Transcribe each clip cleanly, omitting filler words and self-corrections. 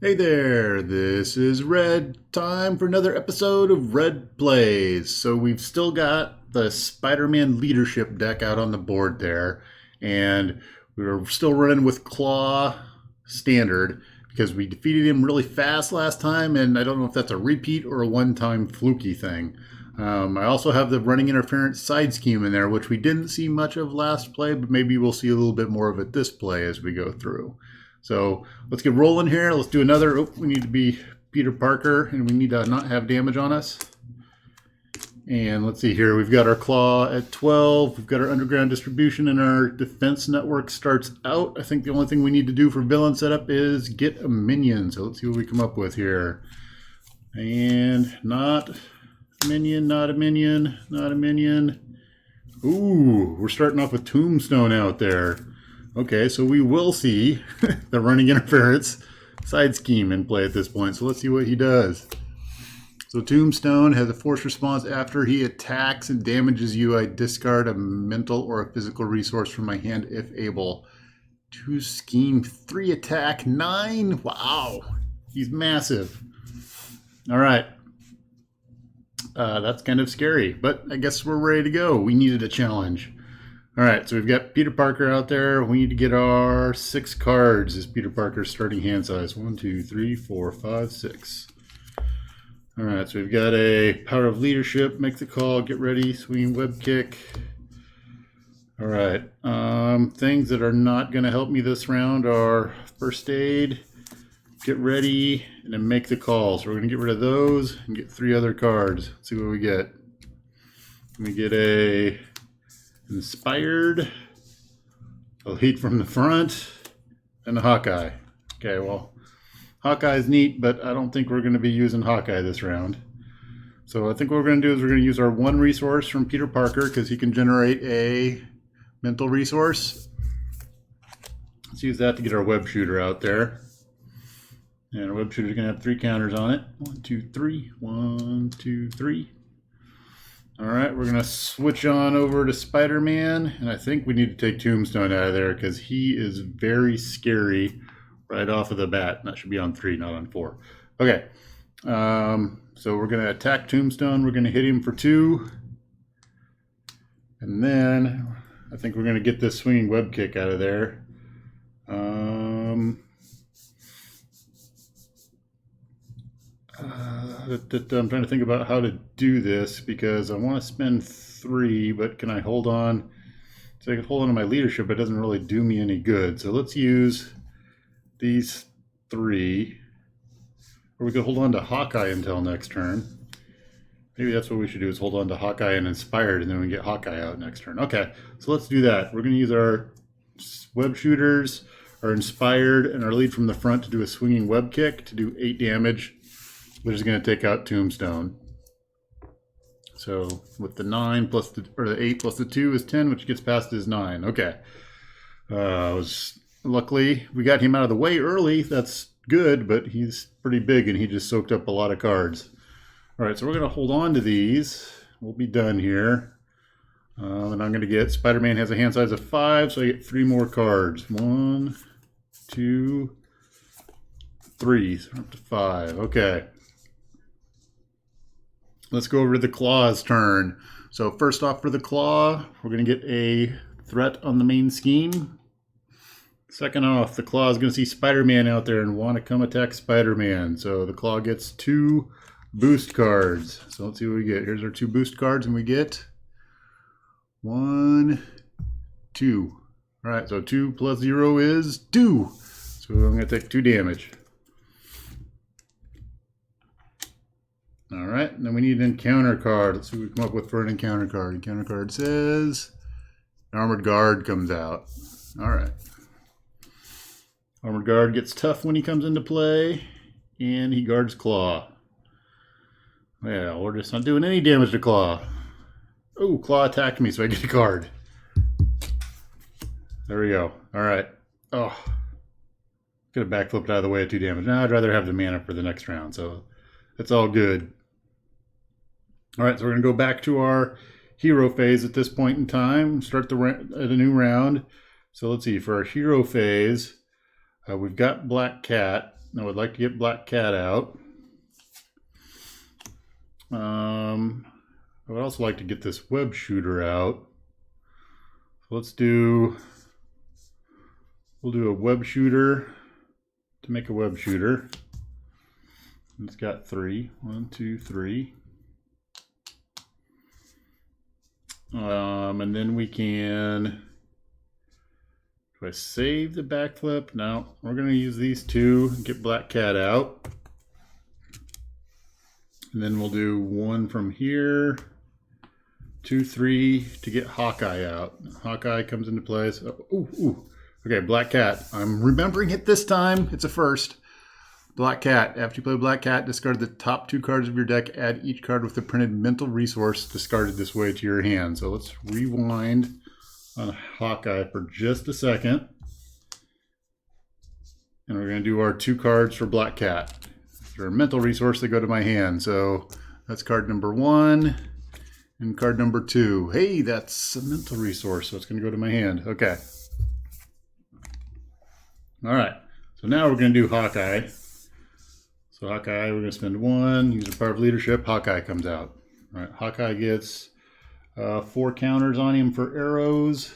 Hey there, this is Red. Time for another episode of Red Plays. So we've still got the Spider-Man leadership deck out on the board there, and we're still running with Klaw standard because we defeated him really fast last time, and I don't know if that's a repeat or a one-time fluky thing. I also have the running interference side scheme in there, which we didn't see much of last play, but maybe we'll see a little bit more of it this play as we go through. So let's get rolling here. Let's do another. Oh, we need to be Peter Parker, and we need to not have damage on us. And let's see here. We've got our Klaw at 12. We've got our underground distribution, and our defense network starts out. I think the only thing we need to do for villain setup is get a minion. So let's see what we come up with here. And not a minion, not a minion, not a minion. Ooh, we're starting off with Tombstone out there. Okay, so we will see the running interference side scheme in play at this point. So let's see what he does. So Tombstone has a force response after he attacks and damages you. I discard a mental or a physical resource from my hand if able. 2 scheme, 3 attack, 9. Wow, he's massive. All right. That's kind of scary, but I guess we're ready to go. We needed a challenge. All right, so we've got Peter Parker out there. We need to get our 6 cards as Peter Parker's starting hand size. 1, 2, 3, 4, 5, 6. All right, so we've got a Power of Leadership, make the call, get ready, swinging web kick. All right, things that are not going to help me this round are first aid, get ready, and then make the call. So we're going to get rid of those and get 3 other cards. Let's see what we get. We get a Inspired, a lead from the front, and a Hawkeye. Okay, well, Hawkeye's neat, but I don't think we're going to be using Hawkeye this round. So I think what we're going to do is we're going to use our 1 resource from Peter Parker because he can generate a mental resource. Let's use that to get our web shooter out there. And our web shooter is going to have 3 counters on it. 1, 2, 3. 1, 2, 3. All right, we're going to switch on over to Spider-Man, and I think we need to take Tombstone out of there because he is very scary right off of the bat. That should be on 3, not on 4. Okay, so we're going to attack Tombstone. We're going to hit him for 2, and then I think we're going to get this swinging web kick out of there. I'm trying to think about how to do this because I want to spend 3, but can I hold on? So I can hold on to my leadership, but it doesn't really do me any good. So let's use these 3. Or we could hold on to Hawkeye until next turn. Maybe that's what we should do is hold on to Hawkeye and Inspired, and then we get Hawkeye out next turn. Okay, so let's do that. We're going to use our web shooters, our Inspired, and our lead from the front to do a swinging web kick to do 8 damage. We're just going to take out Tombstone. So with the 9 plus the 8 plus the 2 is 10, which gets past his 9. Okay. Luckily we got him out of the way early. That's good, but he's pretty big and he just soaked up a lot of cards. All right, so we're going to hold on to these. We'll be done here. And I'm going to get Spider-Man has a hand size of 5, so I get 3 more cards. 1, 2, 3. So up to 5. Okay. Let's go over to the Klaw's turn. So first off for the Klaw, we're going to get a threat on the main scheme. Second off, the Klaw is going to see Spider-Man out there and want to come attack Spider-Man. So the Klaw gets 2 boost cards. So let's see what we get. Here's our 2 boost cards, and we get 1, 2. All right, so 2 plus 0 is 2. So I'm going to take 2 damage. All right, and then we need an encounter card. Let's see what we come up with for an encounter card. Encounter card says Armored Guard comes out. All right. Armored Guard gets tough when he comes into play, and he guards Klaw. Well, we're just not doing any damage to Klaw. Oh, Klaw attacked me, so I get a card. There we go. All right. Oh, could have backflipped out of the way at 2 damage. Now I'd rather have the mana for the next round, so it's all good. All right, so we're going to go back to our hero phase at this point in time. Start at a new round. So let's see. For our hero phase, we've got Black Cat. Now I'd like to get Black Cat out. I would also like to get this web shooter out. So we'll do a web shooter to make a web shooter. It's got 3. 1, 2, 3. And then we can, do I save the backflip? No, we're going to use these two and get Black Cat out. And then we'll do 1 from here, 2, 3 to get Hawkeye out. Hawkeye comes into place. Okay, Black Cat. I'm remembering it this time. It's a first. Black Cat. After you play Black Cat, discard the top 2 cards of your deck. Add each card with the printed mental resource discarded this way to your hand. So let's rewind on Hawkeye for just a second. And we're going to do our 2 cards for Black Cat. They're a mental resource that go to my hand. So that's card number 1 and card number 2. Hey, that's a mental resource, so it's going to go to my hand. Okay. All right. So now we're going to do Hawkeye. So Hawkeye, we're going to spend 1, use a power of leadership. Hawkeye comes out. All right. Hawkeye gets 4 counters on him for arrows.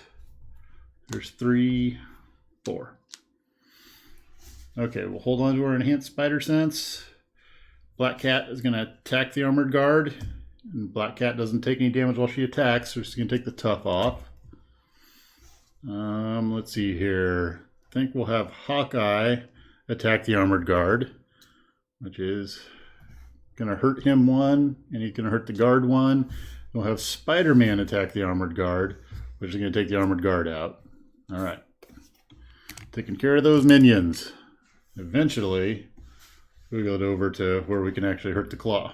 There's 3, 4. Okay, we'll hold on to our enhanced spider sense. Black Cat is going to attack the armored guard. And Black Cat doesn't take any damage while she attacks, so she's going to take the tough off. Let's see here. I think we'll have Hawkeye attack the armored guard, which is going to hurt him 1, and he's going to hurt the guard 1. We'll have Spider-Man attack the armored guard, which is going to take the armored guard out. All right. Taking care of those minions. Eventually, we go over to where we can actually hurt the Claw.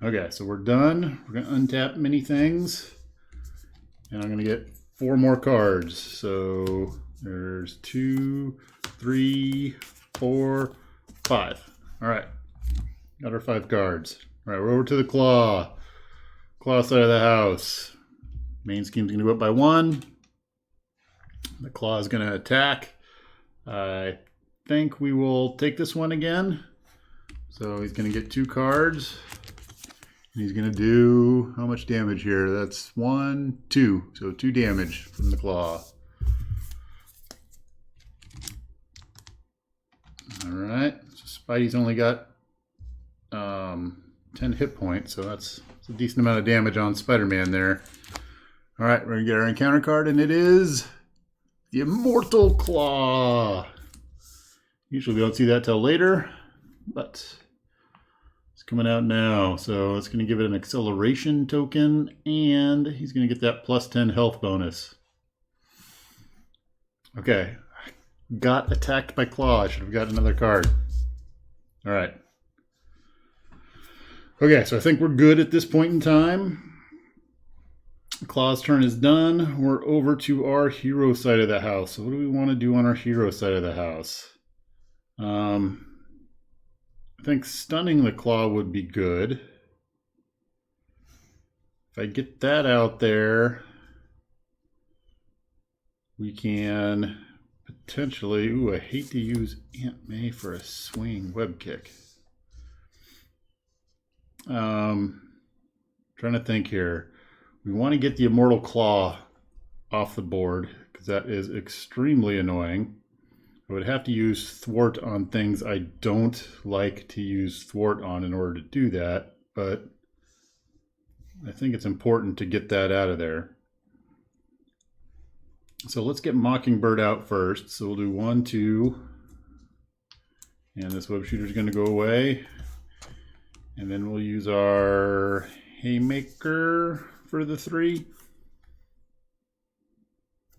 Okay, so we're done. We're going to untap many things. And I'm going to get 4 more cards. So there's 2, 3, 4, 5. All right. Got our 5 cards. All right, we're over to the Claw. Claw side of the house. Main scheme's going to go up by 1. The Claw is going to attack. I think we will take this one again. So he's going to get 2 cards. And he's going to do how much damage here? That's 1, 2. So 2 damage from the Claw. All right. So Spidey's only got 10 hit points. So that's a decent amount of damage on Spider-Man there. All right. We're going to get our encounter card. And it is the Immortal Claw. Usually we don't see that till later. But it's coming out now. So it's going to give it an acceleration token. And he's going to get that plus 10 health bonus. Okay. Got attacked by Claw. I should have got another card. All right. Okay, so I think we're good at this point in time. Claw's turn is done. We're over to our hero side of the house. So what do we want to do on our hero side of the house? I think stunning the Claw would be good. If I get that out there, we can potentially... Ooh, I hate to use Aunt May for a swing web kick. Trying to think here. We want to get the Immortal Claw off the board because that is extremely annoying. I would have to use thwart on things I don't like to use thwart on in order to do that, but I think it's important to get that out of there. So let's get Mockingbird out first. So we'll do 1, 2, and this web shooter is going to go away. And then we'll use our Haymaker for the 3.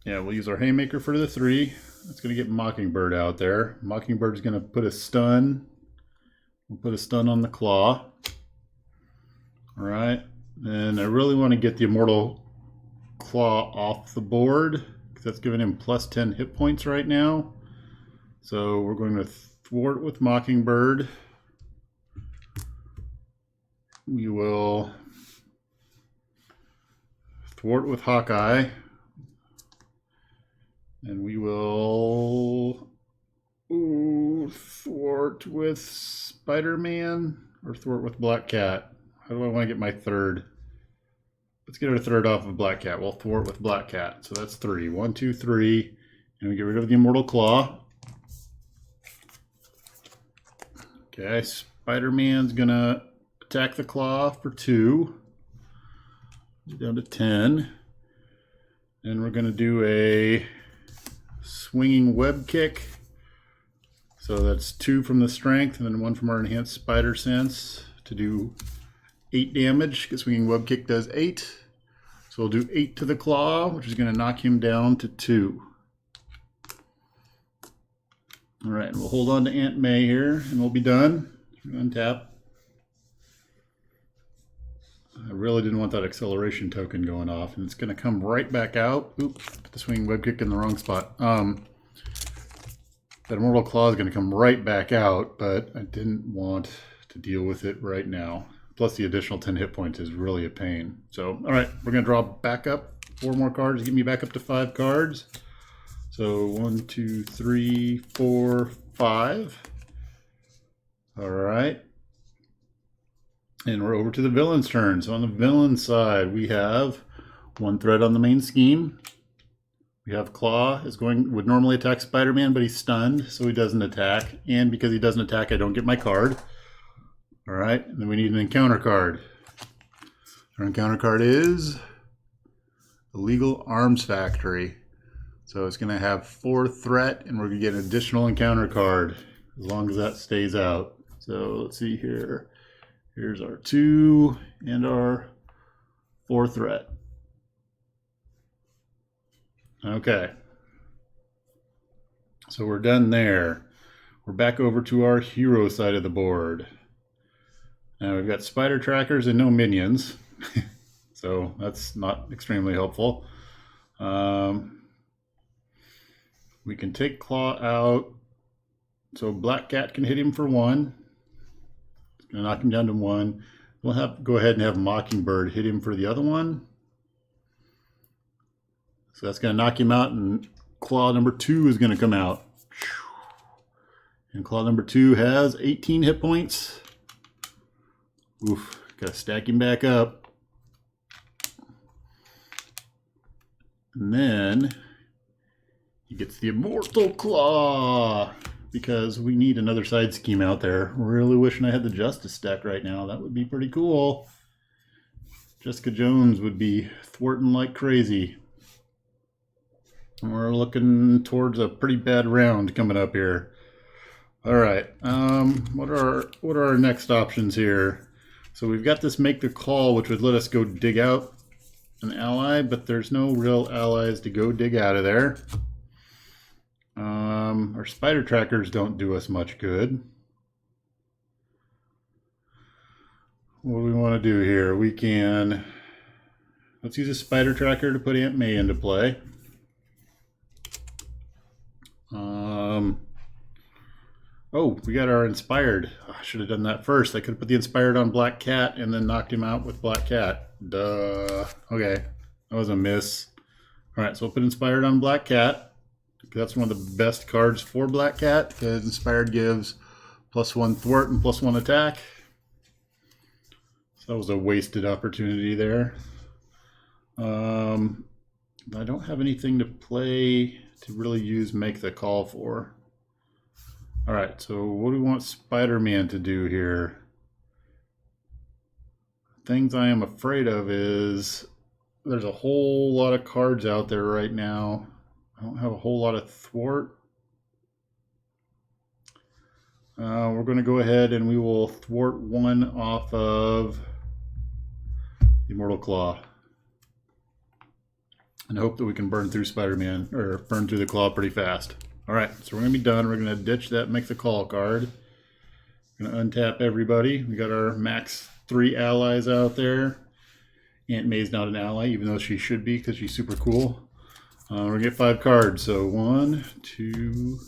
Yeah, we'll use our Haymaker for the 3. That's going to get Mockingbird out there. Mockingbird's going to put a stun. We'll put a stun on the Claw. All right. And I really want to get the Immortal Claw off the board because that's giving him plus 10 hit points right now. So we're going to thwart with Mockingbird. We will thwart with Hawkeye. And we will thwart with Spider-Man or thwart with Black Cat? How do I want to get my third? Let's get our third off of Black Cat. We'll thwart with Black Cat. So that's 3. 1, 2, 3. And we get rid of the Immortal Claw. Okay, Spider-Man's going to attack the Claw for 2. Down to 10. And we're going to do a swinging web kick. So that's 2 from the strength and then 1 from our enhanced spider sense to do 8 damage, because swinging web kick does 8. So we'll do 8 to the Claw, which is going to knock him down to 2. All right, we'll hold on to Aunt May here, and we'll be done. Untap. I really didn't want that acceleration token going off, and it's going to come right back out. Oops, put the swinging web kick in the wrong spot. That Immortal Claw is going to come right back out, but I didn't want to deal with it right now. Plus the additional 10 hit points is really a pain. So, all right, we're going to draw back up 4 more cards to get me back up to 5 cards. So 1, 2, 3, 4, 5. All right. And we're over to the villain's turn. So on the villain side, we have 1 threat on the main scheme. We have Klaw would normally attack Spider-Man, but he's stunned, so he doesn't attack. And because he doesn't attack, I don't get my card. All right, and then we need an encounter card. Our encounter card is Illegal Arms Factory. So it's going to have 4 threat, and we're going to get an additional encounter card as long as that stays out. So let's see here. Here's our 2 and our 4 threat. Okay. So we're done there. We're back over to our hero side of the board. Now we've got spider trackers and no minions. So that's not extremely helpful. We can take Klaw out. So Black Cat can hit him for 1. It's going to knock him down to 1. We'll go ahead and have Mockingbird hit him for the other one. So that's going to knock him out, and Klaw number 2 is going to come out. And Klaw number 2 has 18 hit points. Oof, got to stack him back up. And then he gets the Immortal Claw, because we need another side scheme out there. Really wishing I had the Justice deck right now. That would be pretty cool. Jessica Jones would be thwarting like crazy. We're looking towards a pretty bad round coming up here. All right, what are our next options here? So we've got this Make the Call, which would let us go dig out an ally, but there's no real allies to go dig out of there. Our spider trackers don't do us much good. What do we want to do here? Let's use a spider tracker to put Aunt May into play. Oh, we got our Inspired. Oh, I should have done that first. I could have put the Inspired on Black Cat and then knocked him out with Black Cat. Duh. Okay, that was a miss. All right, so we'll put Inspired on Black Cat. That's one of the best cards for Black Cat, because Inspired gives +1 thwart and +1 attack. So that was a wasted opportunity there. I don't have anything to play to really use Make the Call for. All right, so what do we want Spider-Man to do here? Things I am afraid of is there's a whole lot of cards out there right now. I don't have a whole lot of thwart. We're going to go ahead and we will thwart 1 off of the Immortal Claw. And hope that we can burn through Spider-Man, or burn through the Claw pretty fast. All right, so we're going to be done. We're going to ditch that Make the Call card. We're going to untap everybody. We got our max 3 allies out there. Aunt May's not an ally, even though she should be, because she's super cool. We're going to get 5 cards. So 1, 2,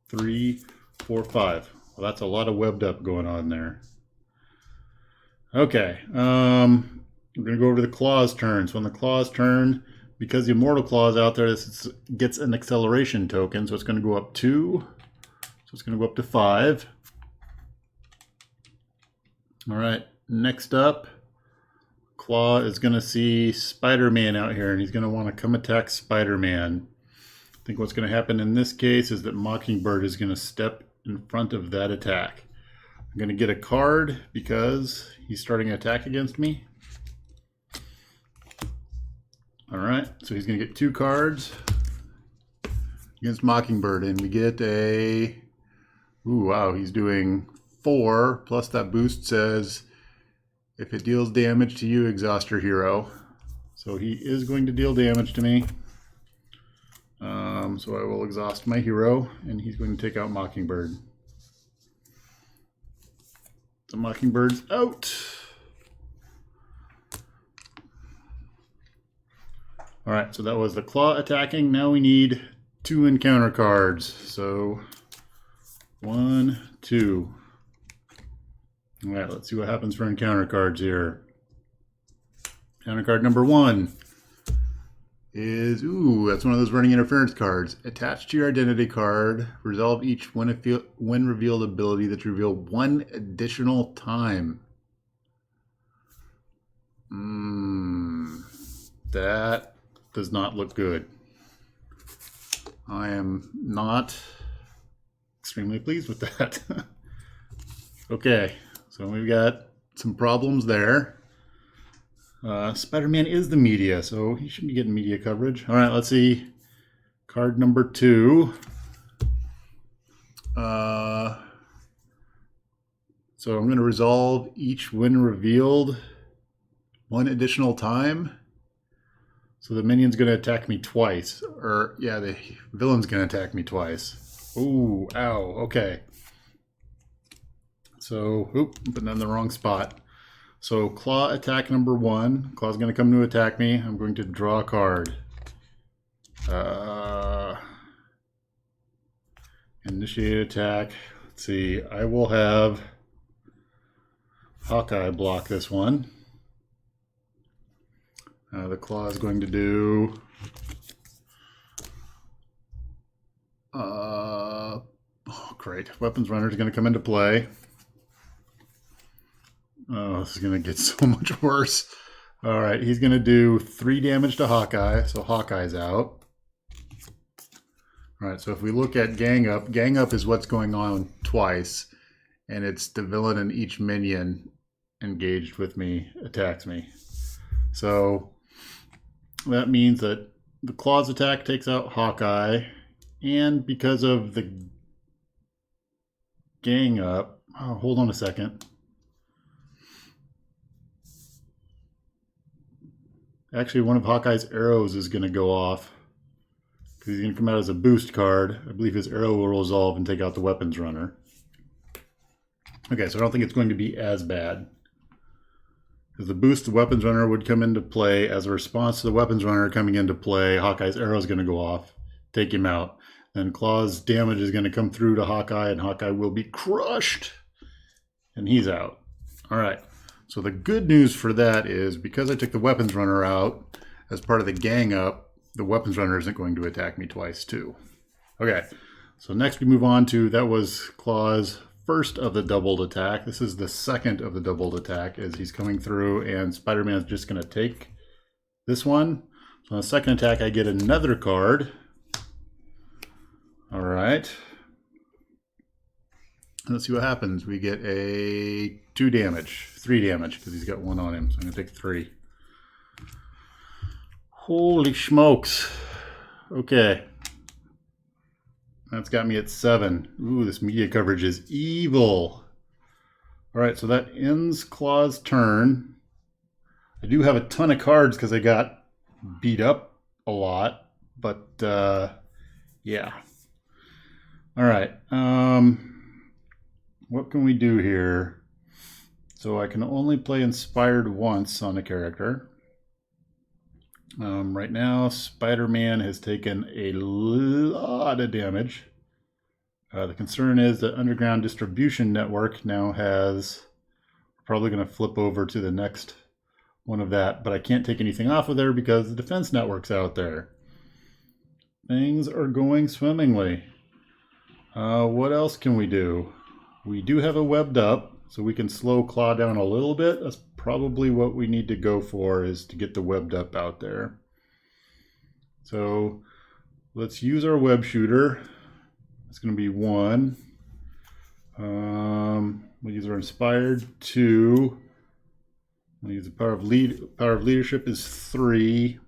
3, 4, 5. Well, that's a lot of webbed up going on there. Okay, we're going to go over to the Claw's turn. So on the Claw's turn, because the Immortal Claw is out there, this gets an acceleration token, so it's going to go up 2. So it's going to go up to 5. All right, next up, Klaw is going to see Spider-Man out here, and he's going to want to come attack Spider-Man. I think what's going to happen in this case is that Mockingbird is going to step in front of that attack. I'm going to get a card because he's starting an attack against me. All right, so he's going to get 2 cards against Mockingbird, and we get a... Ooh, wow, he's doing 4, plus that boost says, if it deals damage to you, exhaust your hero. So he is going to deal damage to me. So I will exhaust my hero, and he's going to take out Mockingbird. The Mockingbird's out. All right, so that was the Klaw attacking. Now we need 2 encounter cards. So 1, 2. All right, let's see what happens for encounter cards here. Encounter card number 1 is, ooh, that's one of those running interference cards. Attached to your identity card, resolve each when revealed ability that's revealed 1 additional time. That does not look good. I am not extremely pleased with that. Okay, so we've got some problems there. Spider-Man is the media, so he should be getting media coverage. All right, let's see. Card number 2. So I'm going to resolve each when revealed 1 additional time. So the minion's going to attack me twice. Or, yeah, the villain's going to attack me twice. Ooh, ow, okay. So, oop, I'm putting that in the wrong spot. So Klaw attack number 1. Klaw's going to come to attack me. I'm going to draw a card. Initiate attack. Let's see. I will have Hawkeye block this one. The Klaw is going to do... oh, great. Weapons Runner is going to come into play. Oh, this is going to get so much worse. All right, he's going to do 3 damage to Hawkeye, so Hawkeye's out. All right, so if we look at Gang Up is what's going on twice, and it's the villain and each minion engaged with me attacks me. So that means that the Klaw's attack takes out Hawkeye, and because of the Gang Up, oh, hold on a second. Actually, one of Hawkeye's arrows is going to go off because he's going to come out as a boost card. I believe his arrow will resolve and take out the Weapons Runner. Okay, so I don't think it's going to be as bad. Because the boost, the Weapons Runner would come into play as a response to the Weapons Runner coming into play. Hawkeye's arrow is going to go off, take him out. Then Klaw's damage is going to come through to Hawkeye, and Hawkeye will be crushed. And he's out. All right. So the good news for that is because I took the Weapons Runner out as part of the Gang Up, the Weapons Runner isn't going to attack me twice too. Okay, so next we move on to, that was Klaw's first of the doubled attack. This is the second of the doubled attack as he's coming through, and Spider-Man's just going to take this one. So on the second attack I get another card. All right. Let's see what happens. We get a 3 damage because he's got 1 on him. So I'm going to take 3. Holy smokes. Okay. That's got me at 7. Ooh, this media coverage is evil. All right, so that ends Klaw's turn. I do have a ton of cards because I got beat up a lot. But, yeah. All right. What can we do here? So I can only play Inspired once on a character. Right now, Spider-Man has taken a lot of damage. The concern is that Underground Distribution Network now has... probably going to flip over to the next one of that, but I can't take anything off of there because the Defense Network's out there. Things are going swimmingly. What else can we do? We do have a webbed up, so we can slow Klaw down a little bit. That's probably what we need to go for, is to get the webbed up out there. So let's use our web shooter. It's going to be 1. We'll use our inspired 2. We'll use the power of leadership is 3.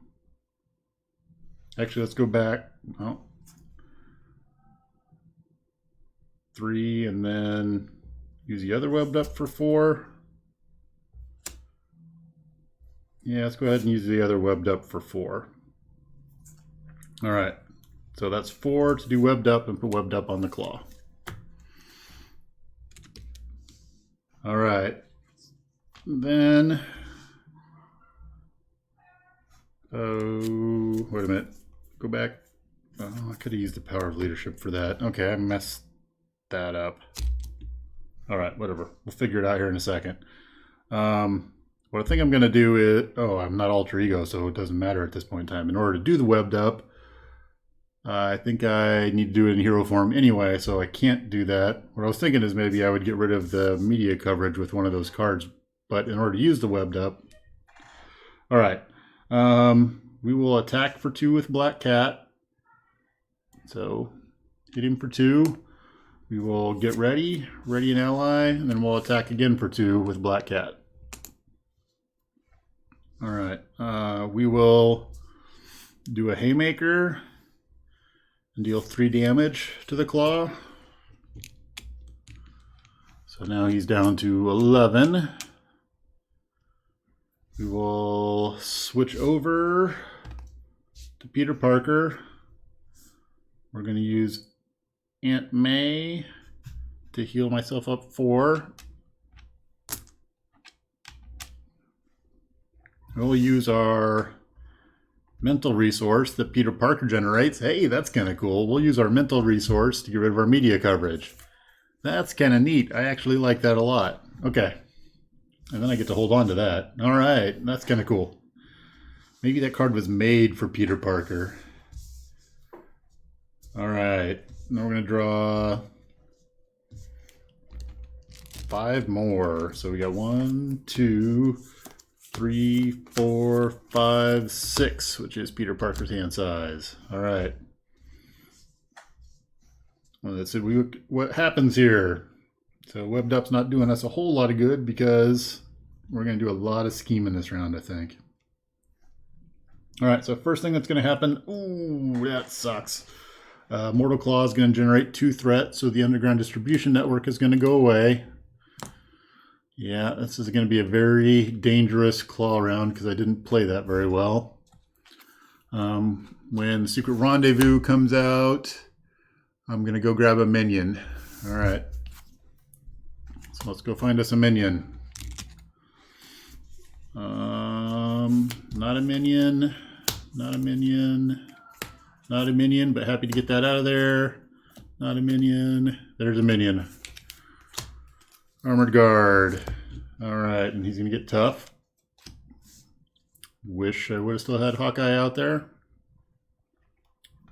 Actually, let's go back. Oh. 3, and then use the other webbed up for 4. Yeah, let's go ahead and use the other webbed up for 4. All right, so that's 4 to do webbed up, and put webbed up on the Klaw. All right, then, oh, wait a minute, go back. Oh, I could have used the power of leadership for that. Okay, I messed that up. All right, whatever. We'll figure it out here in a second. What I think I'm going to do is, oh, I'm not alter ego, so it doesn't matter at this point in time. In order to do the webbed up, I think I need to do it in hero form anyway, so I can't do that. What I was thinking is maybe I would get rid of the media coverage with one of those cards, but in order to use the webbed up, all right, we will attack for 2 with Black Cat. So hit him for 2. We will get ready an ally, and then we'll attack again for 2 with Black Cat. All right, we will do a haymaker and deal 3 damage to the Klaw. So now he's down to 11. We will switch over to Peter Parker. We're going to use Aunt May to heal myself up 4. We'll use our mental resource that Peter Parker generates. Hey, that's kind of cool. We'll use our mental resource to get rid of our media coverage. That's kind of neat. I actually like that a lot. Okay. And then I get to hold on to that. All right. That's kind of cool. Maybe that card was made for Peter Parker. All right. Now we're going to draw 5 more. So we got 1, 2, 3, 4, 5, 6, which is Peter Parker's hand size. All right. Well, let's see what happens here. So webbed up's not doing us a whole lot of good because we're going to do a lot of scheming this round, I think. All right, so first thing that's going to happen, ooh, that sucks. Mortal Klaw is going to generate 2 threats, so the underground distribution network is going to go away. Yeah, this is going to be a very dangerous Klaw round because I didn't play that very well. When the Secret Rendezvous comes out, I'm going to go grab a minion. All right. So let's go find us a minion. Not a minion. Not a minion. Not a minion, but happy to get that out of there. Not a minion. There's a minion. Armored Guard. All right, and he's going to get tough. Wish I would have still had Hawkeye out there.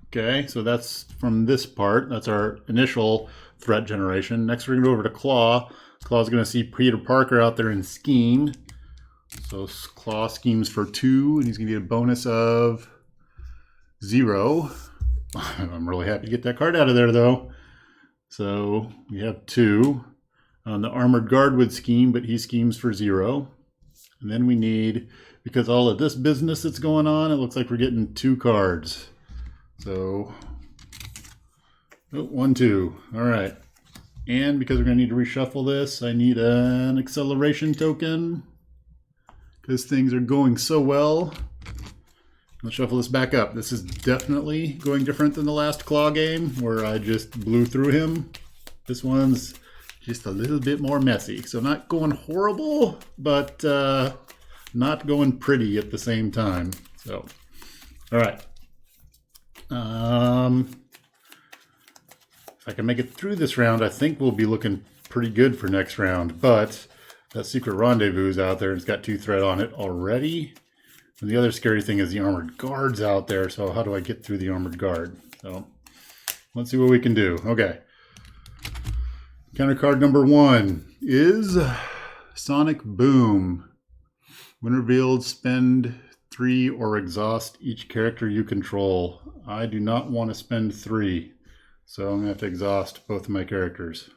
Okay, so that's from this part. That's our initial threat generation. Next, we're going to go over to Klaw. Klaw's going to see Peter Parker out there and scheme. So Klaw schemes for 2, and he's going to get a bonus of 0. I'm really happy to get that card out of there, though. So we have 2. The Armored Guard would scheme, but he schemes for 0. And then we need, because all of this business that's going on, it looks like we're getting 2 cards. So, 1, 2. All right. And because we're going to need to reshuffle this, I need an acceleration token because things are going so well. Let's shuffle this back up. This is definitely going different than the last Klaw game where I just blew through him. This one's just a little bit more messy. So not going horrible, but not going pretty at the same time. So, all right. If I can make it through this round, I think we'll be looking pretty good for next round. But that Secret Rendezvous is out there. It's got 2 threat on it already. And the other scary thing is the Armored Guard's out there. So how do I get through the Armored Guard? So let's see what we can do. Okay. Counter card number 1 is Sonic Boom. When revealed, spend 3 or exhaust each character you control. I do not want to spend 3, so I'm going to have to exhaust both of my characters.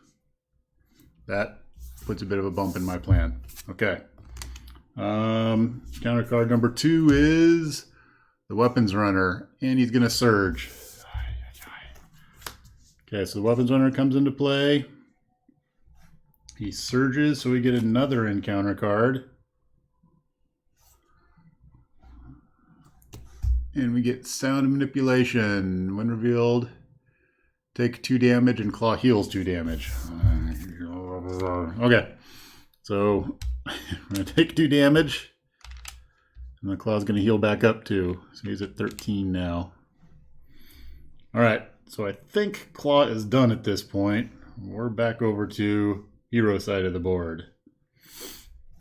That puts a bit of a bump in my plan. Okay. Counter card number 2 is the Weapons Runner, and he's going to surge. Okay, so the Weapons Runner comes into play. He surges, so we get another encounter card. And we get Sound Manipulation. When revealed, take 2 damage and Claw heals 2 damage. Okay, so I'm going to take 2 damage. And the Claw's going to heal back up 2. So he's at 13 now. Alright, so I think Claw is done at this point. We're back over to hero side of the board.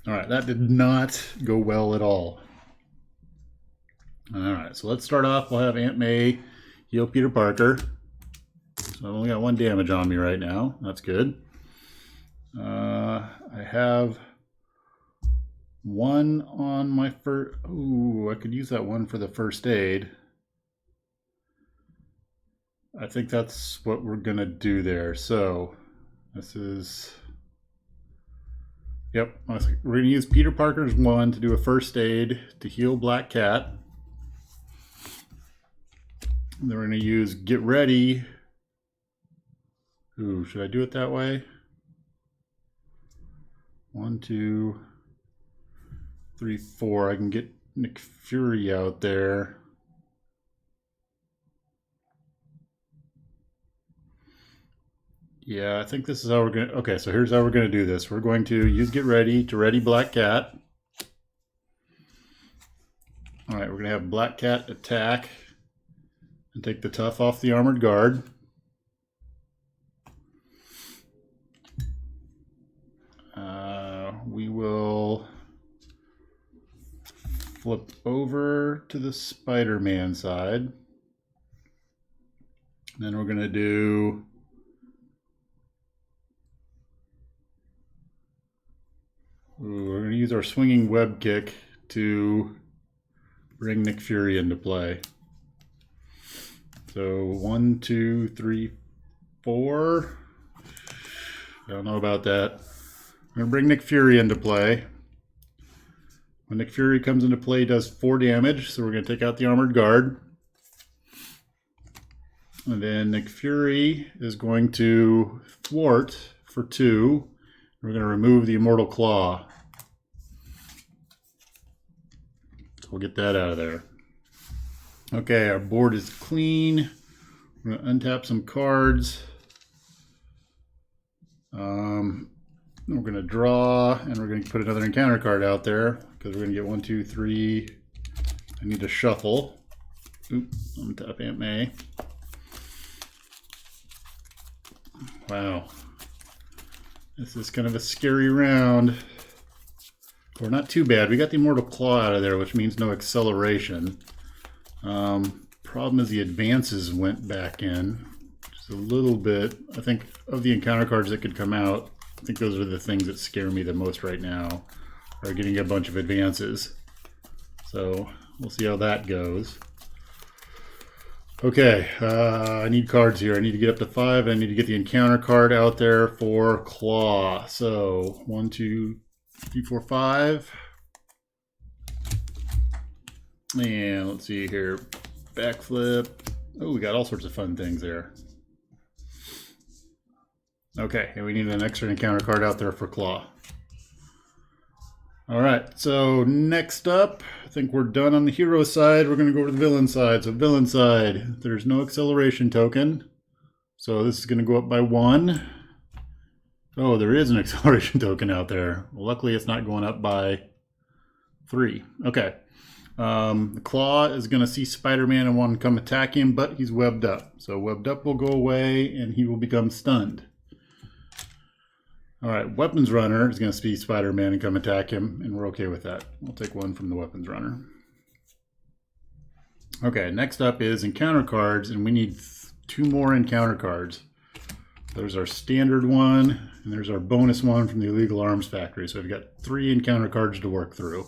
Alright, that did not go well at all. Alright, so let's start off. We'll have Aunt May heal Peter Parker. So I've only got 1 damage on me right now. That's good. I have 1 on my first... Ooh, I could use that 1 for the first aid. I think that's what we're going to do there. So this is... Yep, we're going to use Peter Parker's 1 to do a first aid to heal Black Cat. And then we're going to use Get Ready. Ooh, should I do it that way? 1, 2, 3, 4. I can get Nick Fury out there. Yeah, I think this is how we're going to... Okay, so here's how we're going to do this. We're going to use Get Ready to ready Black Cat. Alright, we're going to have Black Cat attack and take the tough off the armored guard. We will flip over to the Spider-Man side. Then we're going to do... we're going to use our swinging web kick to bring Nick Fury into play. So 1, 2, 3, 4. I don't know about that. I'm going to bring Nick Fury into play. When Nick Fury comes into play, he does 4 damage. So we're going to take out the armored guard. And then Nick Fury is going to thwart for 2. We're going to remove the Immortal Claw. So we'll get that out of there. Okay, our board is clean. We're going to untap some cards. We're going to draw, and we're going to put another encounter card out there because we're going to get 1, 2, 3. I need to shuffle. Oops, untap Aunt May. Wow. This is kind of a scary round. Or not too bad. We got the Immortal Claw out of there, which means no acceleration. Problem is the advances went back in. Just a little bit. I think of the encounter cards that could come out, I think those are the things that scare me the most right now. Are getting a bunch of advances. So we'll see how that goes. Okay, I need cards here. I need to get up to 5. I need to get the encounter card out there for Claw. So 1, 2, 3, 4, 5. And let's see here. Backflip. Oh, we got all sorts of fun things there. Okay, and we need an extra encounter card out there for Claw. All right, so next up, I think we're done on the hero side. We're going to go over to the villain side. So villain side, there's no acceleration token. So this is going to go up by 1. Oh, there is an acceleration token out there. Well, luckily, it's not going up by 3. Okay. The Claw is going to see Spider-Man and want to come attack him, but he's webbed up. So webbed up will go away, and he will become stunned. All right, Weapons Runner is going to see Spider-Man and come attack him, and we're okay with that. We'll take 1 from the Weapons Runner. Okay, next up is encounter cards, and we need 2 more encounter cards. There's our standard one, and there's our bonus one from the Illegal Arms Factory. So we've got 3 encounter cards to work through.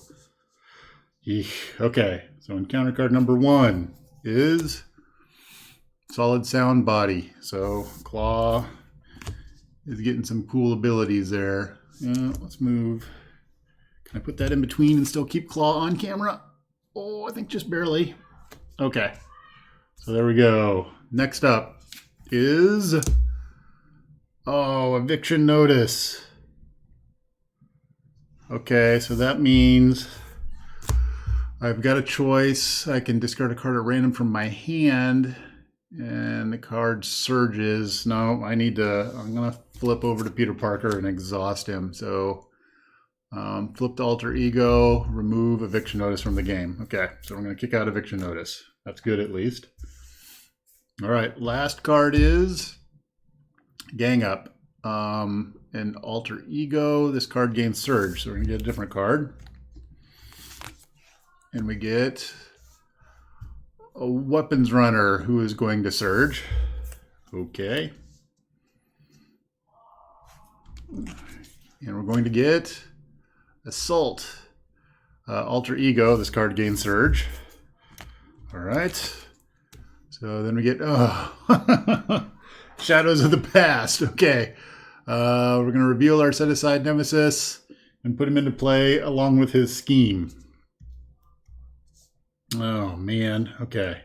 Eek. Okay, so encounter card number 1 is Solid Sound Body. So Klaw is getting some cool abilities there. Let's move. Can I put that in between and still keep Klaw on camera? Oh, I think just barely. Okay, so there we go. Next up is, eviction notice. Okay, so that means I've got a choice. I can discard a card at random from my hand, and the card surges. No, I'm gonna flip over to Peter Parker and exhaust him. So flip to alter ego, remove eviction notice from the game. Okay, so I'm gonna kick out eviction notice. That's good at least. All right, last card is Gang Up. And alter ego, this card gains surge. So we're gonna get a different card. And we get a weapons runner who is going to surge. Okay. And we're going to get assault. Alter ego, this card gains surge. All right. So then we get Shadows of the Past. Okay. We're going to reveal our set-aside nemesis and put him into play along with his scheme. Oh, man. Okay.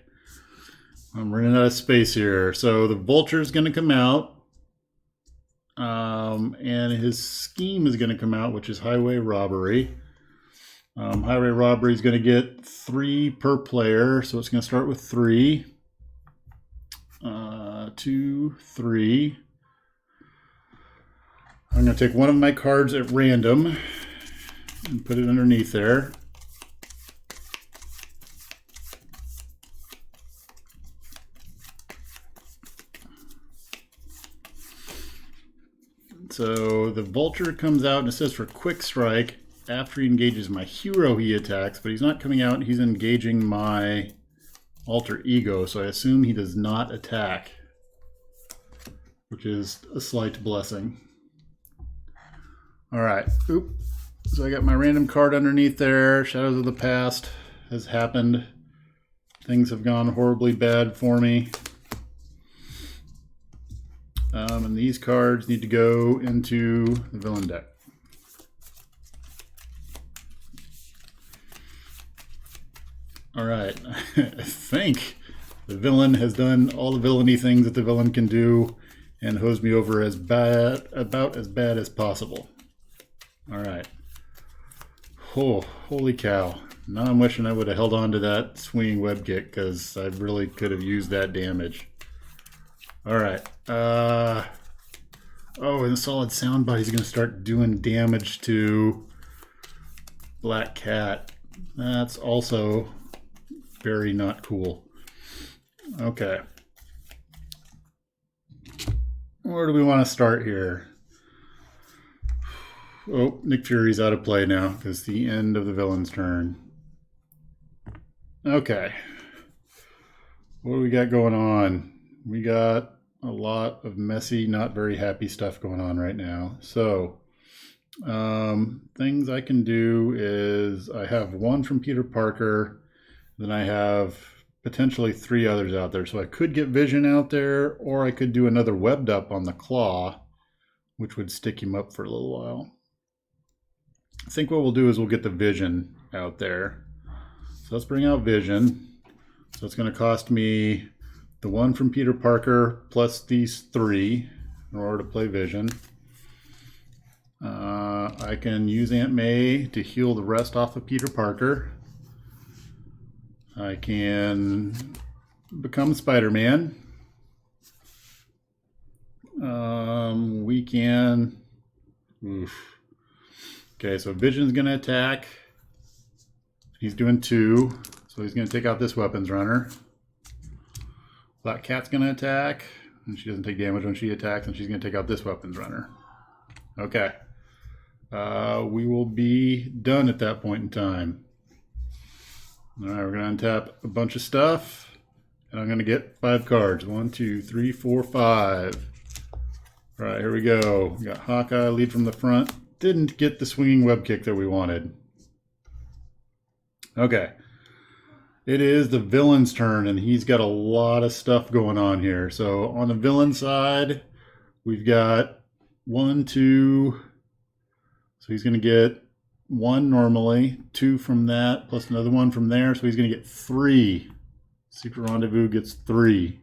I'm running out of space here. So the vulture is going to come out. And his scheme is going to come out, which is highway robbery. Highway robbery is going to get 3 per player. So it's going to start with 3. 2, 3. I'm going to take one of my cards at random and put it underneath there. So the vulture comes out and it says for quick strike, after he engages my hero he attacks, but he's not coming out, he's engaging my alter ego, so I assume he does not attack, which is a slight blessing. All right, so I got my random card underneath there. Shadows of the Past has happened. Things have gone horribly bad for me. And these cards need to go into the villain deck. All right, I think the villain has done all the villainy things that the villain can do and hosed me over about as bad as possible. All right. Oh, holy cow. Now I'm wishing I would have held on to that swinging web kick because I really could have used that damage. All right. And the solid sound body's going to start doing damage to Black Cat. That's also very not cool. Okay. Where do we want to start here? Oh, Nick Fury's out of play now because the end of the villain's turn. Okay. What do we got going on? We got a lot of messy, not very happy stuff going on right now. So, things I can do is I have one from Peter Parker, then I have potentially 3 others out there. So I could get Vision out there, or I could do another webbed up on the Klaw, which would stick him up for a little while. I think what we'll do is we'll get the Vision out there. So let's bring out Vision. So it's going to cost me the one from Peter Parker plus these 3 in order to play Vision. I can use Aunt May to heal the rest off of Peter Parker. I can become Spider-Man. We can... Oof. Okay, so Vision's going to attack. He's doing 2, so he's going to take out this weapons runner. Black Cat's going to attack, and she doesn't take damage when she attacks, and she's going to take out this weapons runner. Okay. We will be done at that point in time. All right, we're going to untap a bunch of stuff, and I'm going to get 5 cards. 1, 2, 3, 4, 5. All right, here we go. We got Hawkeye, lead from the front. Didn't get the swinging web kick that we wanted. Okay. It is the villain's turn, and he's got a lot of stuff going on here. So on the villain side, we've got 1, 2. So he's going to get 1 normally, 2 from that, plus another 1 from there. So he's going to get 3. Secret Rendezvous gets 3.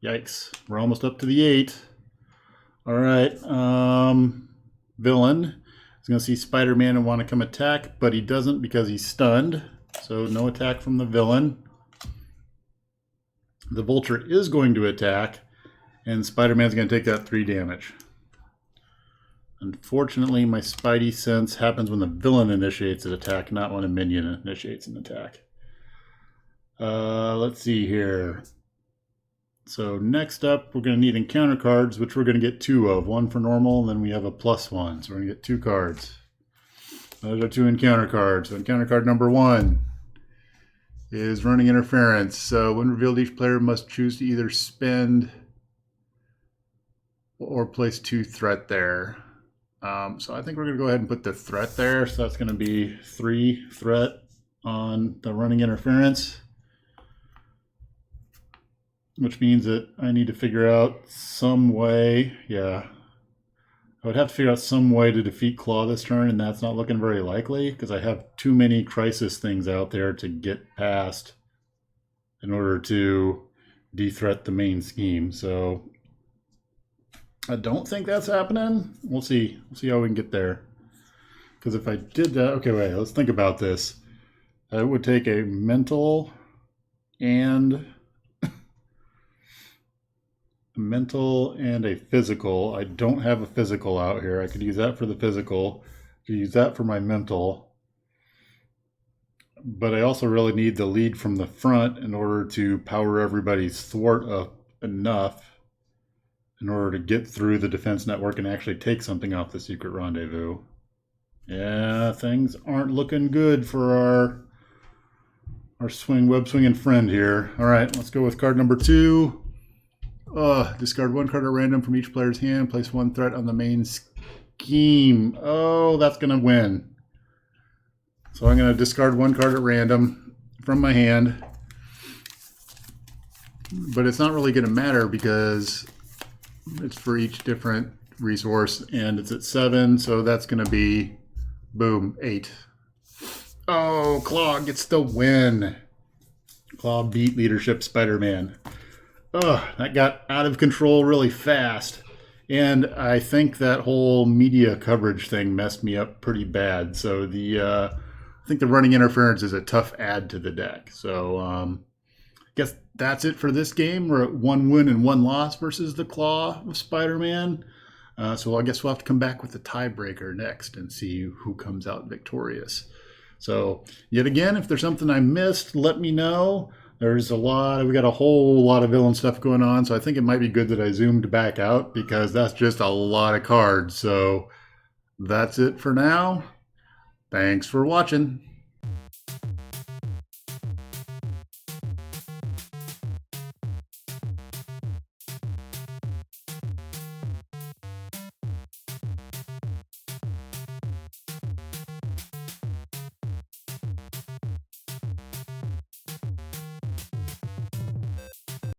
Yikes. We're almost up to the 8. All right. Villain is going to see Spider-Man and want to come attack, but he doesn't because he's stunned. So no attack from the villain. The Vulture is going to attack, and Spider-Man's going to take that 3 damage. Unfortunately, my Spidey sense happens when the villain initiates an attack, not when a minion initiates an attack. Let's see here. So next up, we're going to need encounter cards, which we're going to get 2 of. 1 for normal, and then we have a +1. So we're going to get 2 cards. Those are 2 encounter cards. So encounter card number 1 is running interference. So when revealed, each player must choose to either spend or place 2 threat there. So I think we're going to go ahead and put the threat there. So that's going to be 3 threat on the running interference, which means that I need to figure out some way. Yeah, I would have to figure out some way to defeat Klaw this turn, and that's not looking very likely because I have too many crisis things out there to get past in order to de-threat the main scheme. So I don't think that's happening. We'll see. We'll see how we can get there. Because if I did that, okay, wait, let's think about this. I would take a mental and a physical. I don't have a physical out here. I could use that for the physical. I could use that for my mental. But I also really need the lead from the front in order to power everybody's thwart up enough in order to get through the defense network and actually take something off the secret rendezvous. Yeah, things aren't looking good for our web swinging friend here. All right, let's go with card number 2. Discard 1 card at random from each player's hand. Place 1 threat on the main scheme. Oh, that's going to win. So I'm going to discard 1 card at random from my hand. But it's not really going to matter because it's for each different resource, and it's at 7, so that's going to be, boom, 8. Oh, Klaw gets the win. Klaw beat Leadership Spider-Man. Oh, that got out of control really fast. And I think that whole media coverage thing messed me up pretty bad. So I think the running interference is a tough add to the deck. So I guess that's it for this game. We're at 1 win and 1 loss versus the Klaw of Spider-Man. So I guess we'll have to come back with the tiebreaker next and see who comes out victorious. So yet again, if there's something I missed, let me know. We got a whole lot of villain stuff going on, so I think it might be good that I zoomed back out because that's just a lot of cards. So that's it for now. Thanks for watching.